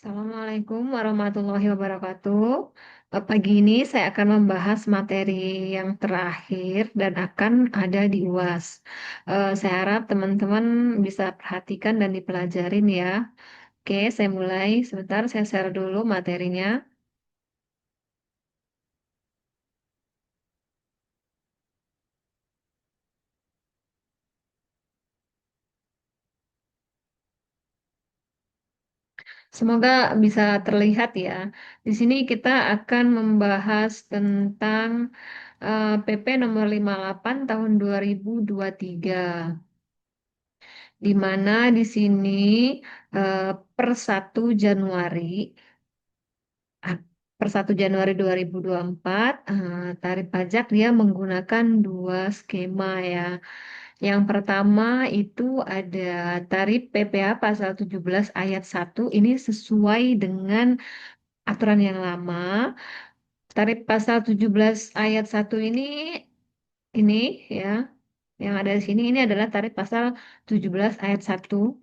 Assalamualaikum warahmatullahi wabarakatuh. Pagi ini saya akan membahas materi yang terakhir dan akan ada di UAS. Saya harap teman-teman bisa perhatikan dan dipelajarin ya. Oke, saya mulai. Sebentar, saya share dulu materinya. Semoga bisa terlihat ya. Di sini kita akan membahas tentang PP nomor 58 tahun 2023. Di mana di sini per 1 Januari ah, per 1 Januari 2024 tarif pajak dia menggunakan dua skema ya. Yang pertama itu ada tarif PPh pasal 17 ayat 1 ini sesuai dengan aturan yang lama. Tarif pasal 17 ayat 1 ini ya yang ada di sini ini adalah tarif pasal 17 ayat 1.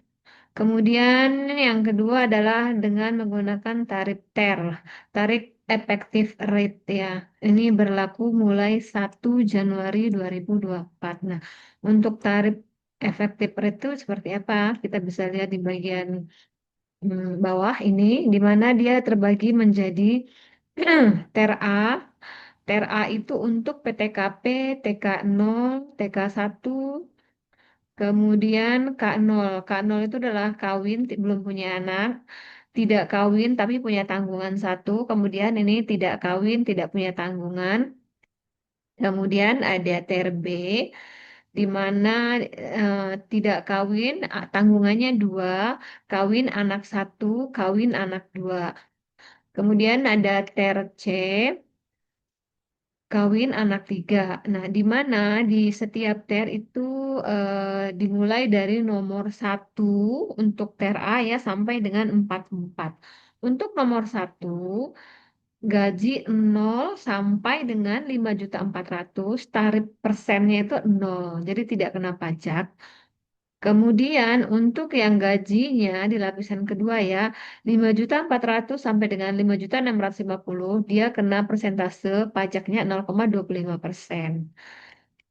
Kemudian yang kedua adalah dengan menggunakan tarif TER, tarif efektif rate ya. Ini berlaku mulai 1 Januari 2024. Nah, untuk tarif efektif rate itu seperti apa? Kita bisa lihat di bagian bawah ini, di mana dia terbagi menjadi TER A. TER A itu untuk PTKP, TK0, TK1, kemudian K0. K0 itu adalah kawin, belum punya anak. Tidak kawin tapi punya tanggungan satu. Kemudian ini tidak kawin, tidak punya tanggungan. Kemudian ada TRB, di mana tidak kawin, tanggungannya dua, kawin anak satu, kawin anak dua. Kemudian ada TRC, kawin anak tiga. Nah, di mana di setiap TER itu dimulai dari nomor satu untuk TER A ya sampai dengan 44. Untuk nomor satu, gaji 0 sampai dengan 5.400.000, tarif persennya itu 0, jadi tidak kena pajak. Kemudian untuk yang gajinya di lapisan kedua ya, 5.400.000 sampai dengan 5.650.000 dia kena persentase pajaknya 0,25%.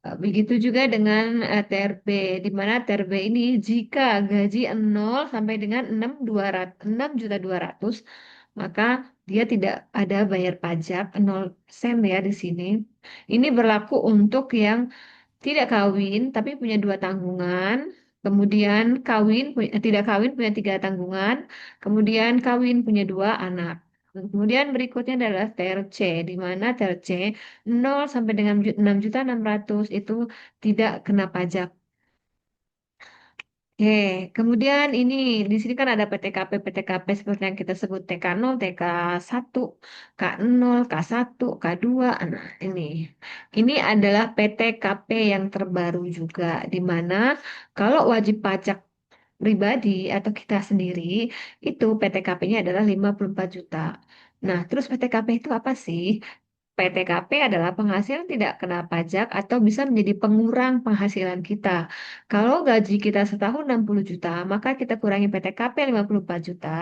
Begitu juga dengan TRB, di mana TRB ini jika gaji 0 sampai dengan 6.200.000, maka dia tidak ada bayar pajak 0 sen ya di sini. Ini berlaku untuk yang tidak kawin tapi punya dua tanggungan, kemudian tidak kawin punya tiga tanggungan, kemudian kawin punya dua anak. Kemudian berikutnya adalah TRC, di mana TRC 0 sampai dengan 6.600.000 itu tidak kena pajak. Oke, kemudian ini di sini kan ada PTKP seperti yang kita sebut TK0, TK1, K0, K1, K2. Nah, ini adalah PTKP yang terbaru juga di mana kalau wajib pajak pribadi atau kita sendiri itu PTKP-nya adalah 54 juta. Nah, terus PTKP itu apa sih? PTKP adalah penghasilan tidak kena pajak atau bisa menjadi pengurang penghasilan kita. Kalau gaji kita setahun 60 juta, maka kita kurangi PTKP 54 juta,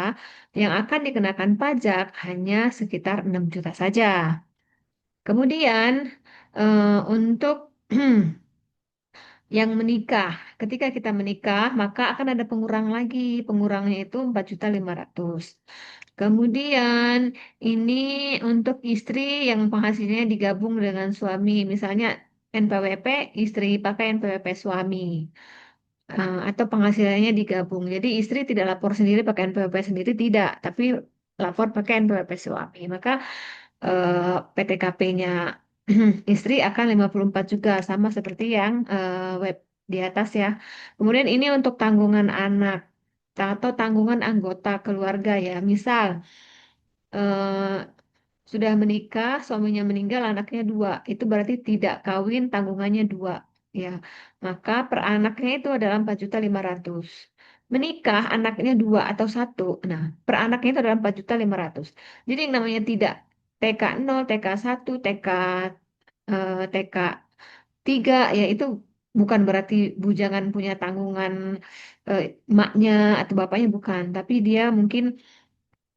yang akan dikenakan pajak hanya sekitar 6 juta saja. Kemudian untuk yang menikah, ketika kita menikah, maka akan ada pengurang lagi. Pengurangnya itu 4.500.000. Kemudian ini untuk istri yang penghasilannya digabung dengan suami, misalnya NPWP istri pakai NPWP suami, atau penghasilannya digabung. Jadi istri tidak lapor sendiri pakai NPWP sendiri tidak, tapi lapor pakai NPWP suami. Maka PTKP-nya istri akan 54 juga sama seperti yang web di atas ya. Kemudian ini untuk tanggungan anak atau tanggungan anggota keluarga ya. Misal eh, sudah menikah, suaminya meninggal, anaknya dua. Itu berarti tidak kawin, tanggungannya dua. Ya, maka per anaknya itu adalah 4.500.000. Menikah, anaknya dua atau satu. Nah, per anaknya itu adalah 4.500.000. Jadi yang namanya tidak TK0, TK1, TK3, ya itu bukan berarti bujangan punya tanggungan emaknya atau bapaknya bukan. Tapi dia mungkin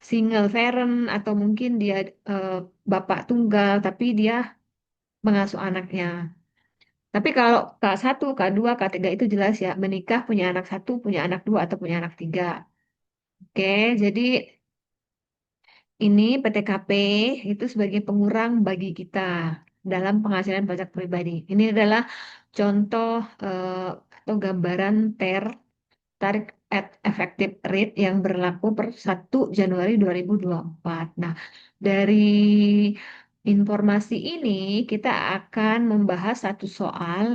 single parent atau mungkin dia eh, bapak tunggal tapi dia mengasuh anaknya. Tapi kalau K1, K2, K3 itu jelas ya, menikah punya anak satu, punya anak dua, atau punya anak tiga. Oke, jadi ini PTKP itu sebagai pengurang bagi kita dalam penghasilan pajak pribadi. Ini adalah contoh atau gambaran tarik effective rate yang berlaku per 1 Januari 2024. Nah, dari informasi ini kita akan membahas satu soal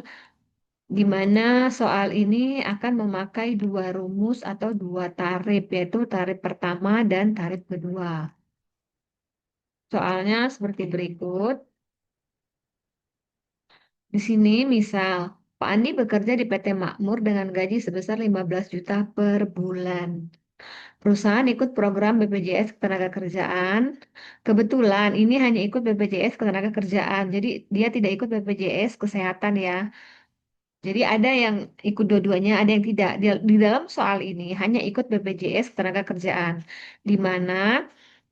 di mana soal ini akan memakai dua rumus atau dua tarif, yaitu tarif pertama dan tarif kedua. Soalnya seperti berikut. Di sini misal, Pak Andi bekerja di PT Makmur dengan gaji sebesar 15 juta per bulan. Perusahaan ikut program BPJS Ketenagakerjaan. Kebetulan ini hanya ikut BPJS Ketenagakerjaan, jadi dia tidak ikut BPJS Kesehatan ya. Jadi ada yang ikut dua-duanya, ada yang tidak. Di dalam soal ini hanya ikut BPJS Ketenagakerjaan, di mana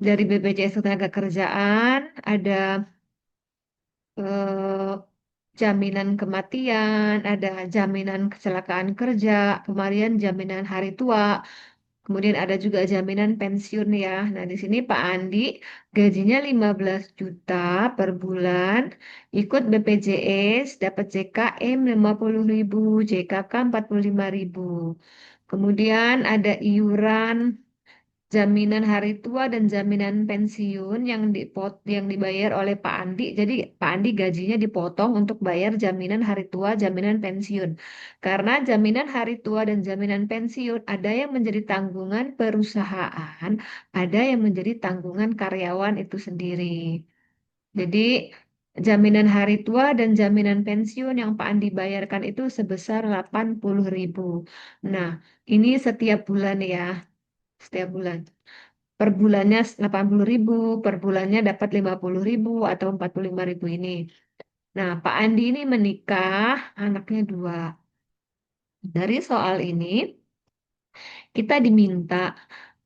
dari BPJS Ketenagakerjaan ada eh, jaminan kematian, ada jaminan kecelakaan kerja, kemudian jaminan hari tua, kemudian ada juga jaminan pensiun ya. Nah, di sini Pak Andi gajinya 15 juta per bulan, ikut BPJS, dapat JKM 50.000, JKK 45.000. Kemudian ada iuran jaminan hari tua dan jaminan pensiun yang dibayar oleh Pak Andi. Jadi Pak Andi gajinya dipotong untuk bayar jaminan hari tua, jaminan pensiun. Karena jaminan hari tua dan jaminan pensiun ada yang menjadi tanggungan perusahaan, ada yang menjadi tanggungan karyawan itu sendiri. Jadi jaminan hari tua dan jaminan pensiun yang Pak Andi bayarkan itu sebesar 80.000. Nah, ini setiap bulan ya, setiap bulan. Per bulannya 80.000, per bulannya dapat 50.000 atau 45.000 ini. Nah, Pak Andi ini menikah, anaknya dua. Dari soal ini, kita diminta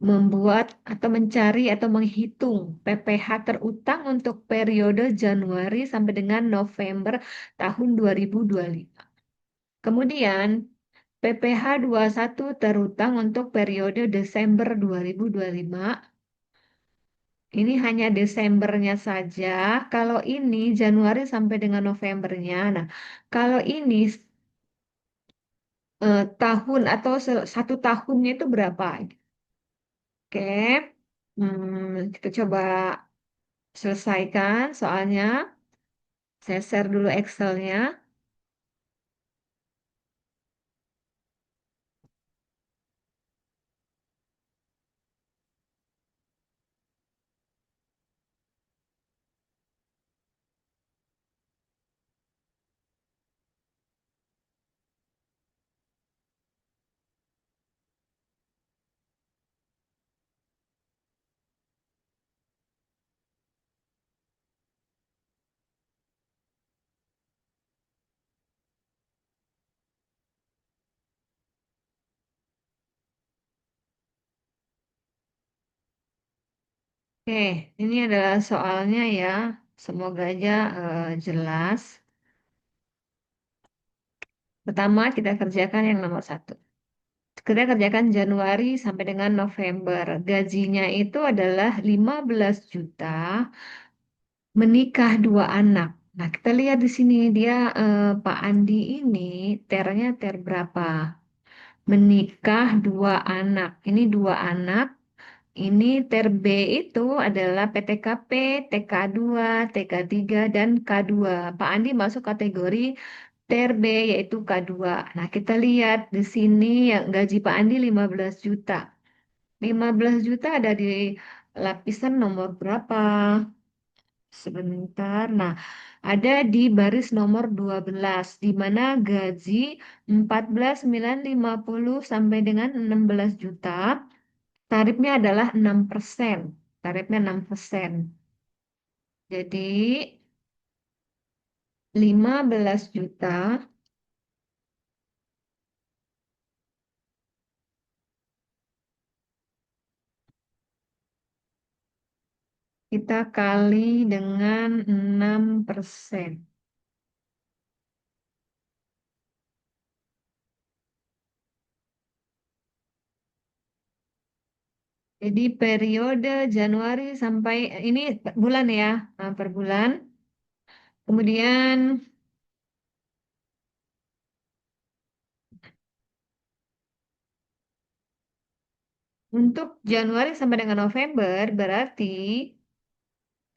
membuat atau mencari atau menghitung PPh terutang untuk periode Januari sampai dengan November tahun 2025. Kemudian, PPh satu terutang untuk periode Desember 2025. Ini hanya Desembernya saja. Kalau ini Januari sampai dengan Novembernya. Nah, kalau ini tahun atau satu tahunnya itu berapa? Oke, kita coba selesaikan soalnya. Saya share dulu Excelnya. Oke, ini adalah soalnya ya. Semoga aja jelas. Pertama, kita kerjakan yang nomor satu. Kita kerjakan Januari sampai dengan November. Gajinya itu adalah 15 juta, menikah dua anak. Nah, kita lihat di sini dia Pak Andi ini ternya ter berapa? Menikah dua anak. Ini dua anak. Ini ter B itu adalah PTKP, TK2, TK3, dan K2. Pak Andi masuk kategori ter B yaitu K2. Nah, kita lihat di sini yang gaji Pak Andi 15 juta. 15 juta ada di lapisan nomor berapa? Sebentar. Nah, ada di baris nomor 12 di mana gaji 14.950 sampai dengan 16 juta. Tarifnya adalah 6%. Tarifnya 6%. Jadi 15 juta kita kali dengan 6%. Jadi periode Januari sampai ini per bulan ya, per bulan. Kemudian untuk Januari sampai dengan November berarti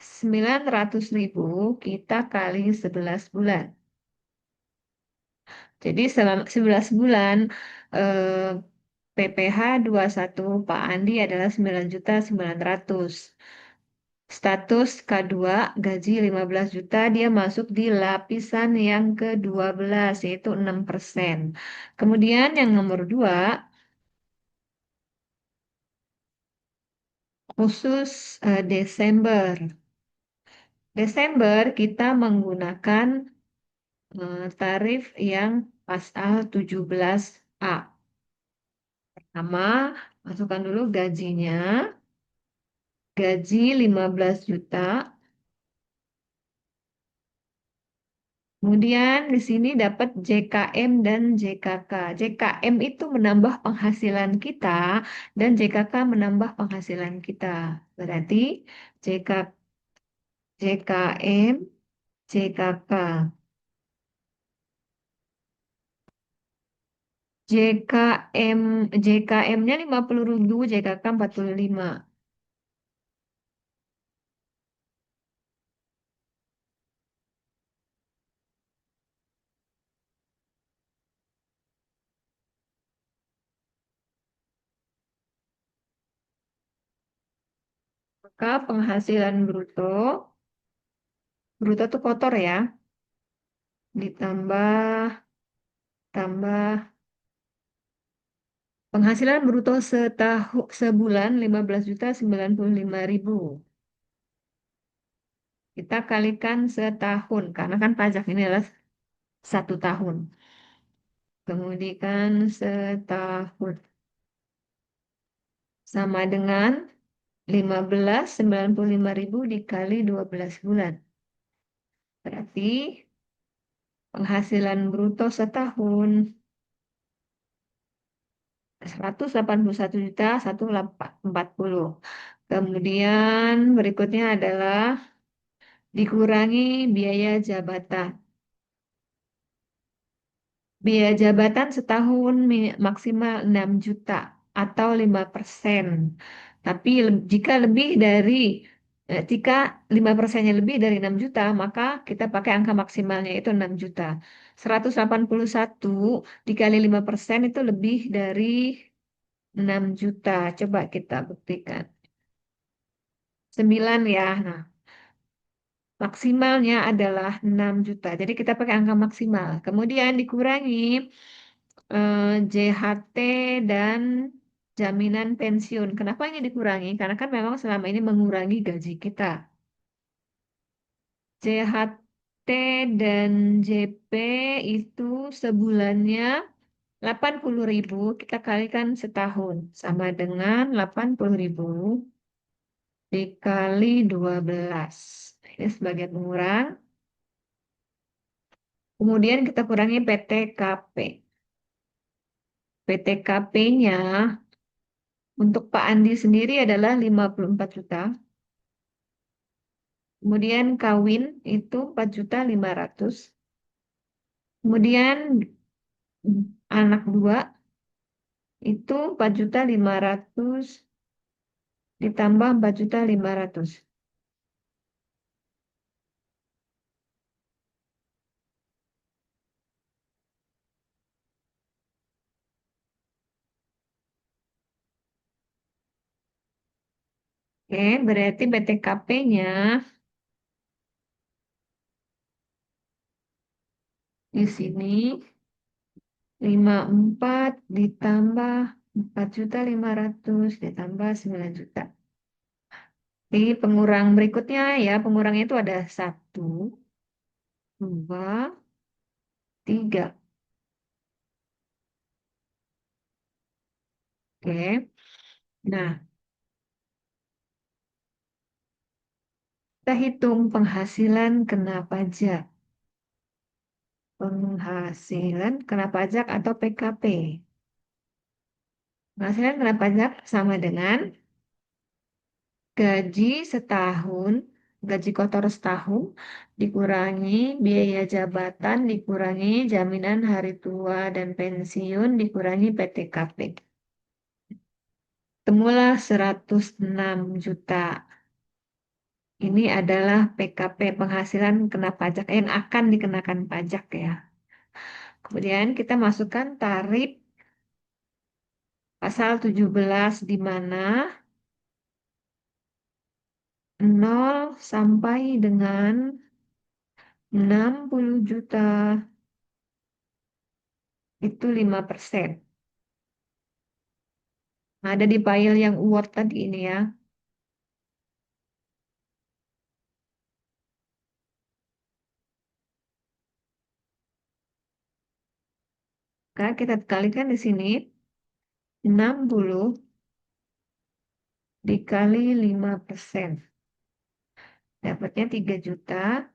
900.000 kita kali 11 bulan. Jadi selama 11 bulan eh, PPh satu Pak Andi adalah 9.900.000. Status K2 gaji 15 juta, dia masuk di lapisan yang ke-12 yaitu 6%. Kemudian yang nomor 2 khusus Desember. Desember kita menggunakan tarif yang pasal 17A. Pertama, masukkan dulu gajinya, gaji 15 juta. Kemudian di sini dapat JKM dan JKK. JKM itu menambah penghasilan kita dan JKK menambah penghasilan kita. Berarti JK, JKM, JKK. JKM, JKM-nya 50.000, JKK 45. Maka penghasilan bruto, bruto itu kotor ya, ditambah tambah penghasilan bruto sebulan 15.095.000. Kita kalikan setahun, karena kan pajak ini adalah 1 tahun. Kemudian setahun sama dengan 15.095.000 dikali 12 bulan. Berarti penghasilan bruto setahun 181.140. Kemudian berikutnya adalah dikurangi biaya jabatan. Biaya jabatan setahun maksimal 6 juta atau 5%. Tapi jika lebih dari jika 5%-nya lebih dari 6 juta, maka kita pakai angka maksimalnya itu 6 juta. 181 dikali 5% itu lebih dari 6 juta. Coba kita buktikan. 9 ya. Nah, maksimalnya adalah 6 juta. Jadi kita pakai angka maksimal. Kemudian dikurangi JHT dan jaminan pensiun. Kenapa ini dikurangi? Karena kan memang selama ini mengurangi gaji kita. JHT dan JP itu sebulannya 80.000 kita kalikan setahun. Sama dengan 80.000 dikali 12. Ini sebagai pengurang. Kemudian kita kurangi PTKP. PTKP-nya untuk Pak Andi sendiri adalah 54 juta. Kemudian kawin itu 4.500.000. Kemudian anak dua itu 4.500.000 ditambah 4.500.000. Oke, berarti BTKP-nya di sini 54 ditambah 4.500.000 ditambah 9 juta. Di pengurang berikutnya ya, pengurangnya itu ada 1, 2, 3. Oke. Nah, Kita hitung penghasilan kena pajak. Penghasilan kena pajak atau PKP. Penghasilan kena pajak sama dengan gaji setahun, gaji kotor setahun, dikurangi biaya jabatan, dikurangi jaminan hari tua dan pensiun, dikurangi PTKP. Temulah 106 juta. Ini adalah PKP, penghasilan kena pajak yang akan dikenakan pajak ya. Kemudian kita masukkan tarif pasal 17 di mana 0 sampai dengan 60 juta itu 5%. Nah, ada di file yang Word tadi ini ya. Maka kita kalikan di sini 60 dikali 5%. Dapatnya 3 juta.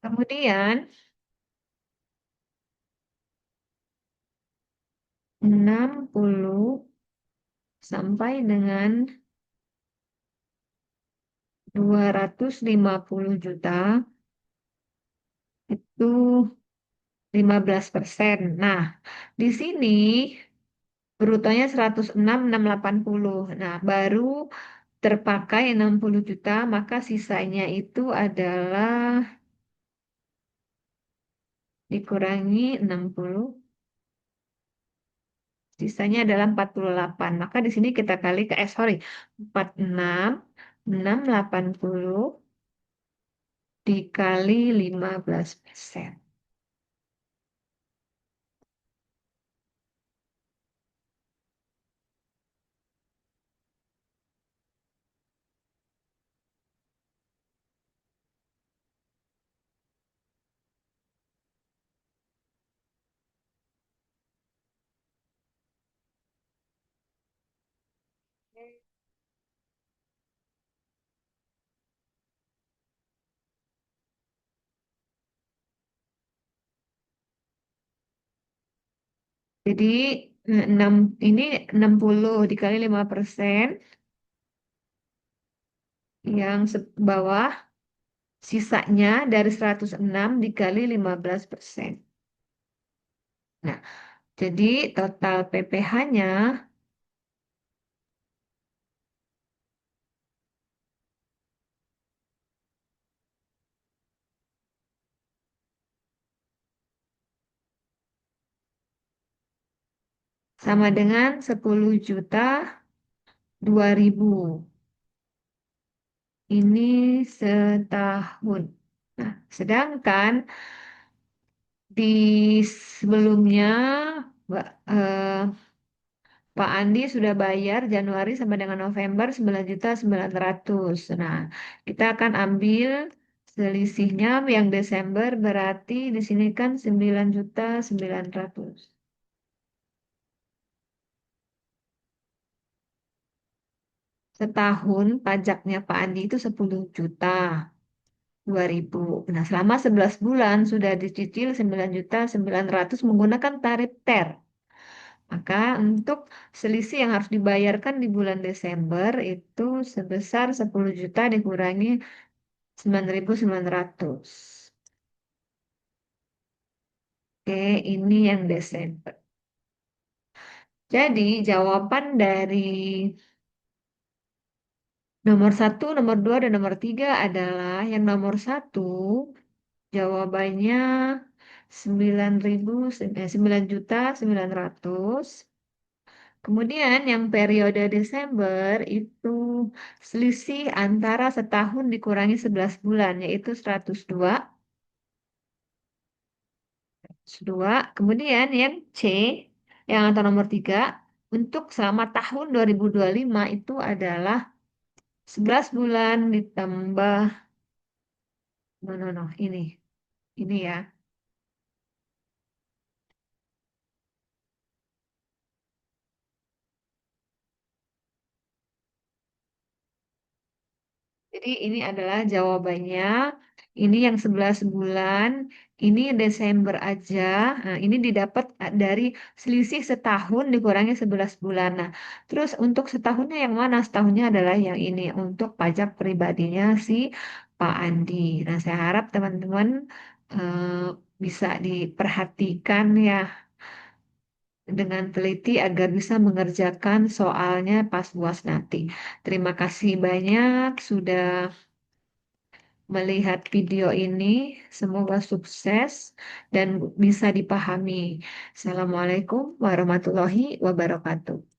Kemudian 60 sampai dengan 250 juta itu 15%. Nah, di sini brutonya 106.680. Nah, baru terpakai 60 juta, maka sisanya itu adalah dikurangi 60, sisanya adalah 48. Maka di sini kita kali ke, sorry, 46, 680 dikali 15%. Jadi 6, ini 60 dikali 5%, yang bawah sisanya dari 106 dikali 15%. Nah, jadi total PPh-nya sama dengan 10.002.000. Ini setahun. Nah, sedangkan di sebelumnya Mbak, Pak Andi sudah bayar Januari sampai dengan November 9.900.000. Nah, kita akan ambil selisihnya yang Desember, berarti di sini kan 9.900.000. Setahun pajaknya Pak Andi itu 10.002.000. Nah, selama 11 bulan sudah dicicil 9.900.000 menggunakan tarif TER. Maka untuk selisih yang harus dibayarkan di bulan Desember itu sebesar 10 juta dikurangi 9.900. Oke, ini yang Desember. Jadi jawaban dari nomor satu, nomor dua, dan nomor tiga adalah yang nomor satu jawabannya 9.900.000. Kemudian yang periode Desember itu selisih antara setahun dikurangi 11 bulan, yaitu 102. 102. Kemudian yang C, yang atau nomor 3, untuk selama tahun 2025 itu adalah 11 bulan ditambah, no, no, no, ini ya. Jadi ini adalah jawabannya. Ini yang 11 bulan, ini Desember aja. Nah, ini didapat dari selisih setahun dikurangi 11 bulan. Nah, terus untuk setahunnya yang mana? Setahunnya adalah yang ini untuk pajak pribadinya si Pak Andi. Nah, saya harap teman-teman eh, bisa diperhatikan ya dengan teliti agar bisa mengerjakan soalnya pas UAS nanti. Terima kasih banyak sudah melihat video ini. Semoga sukses dan bisa dipahami. Assalamualaikum warahmatullahi wabarakatuh.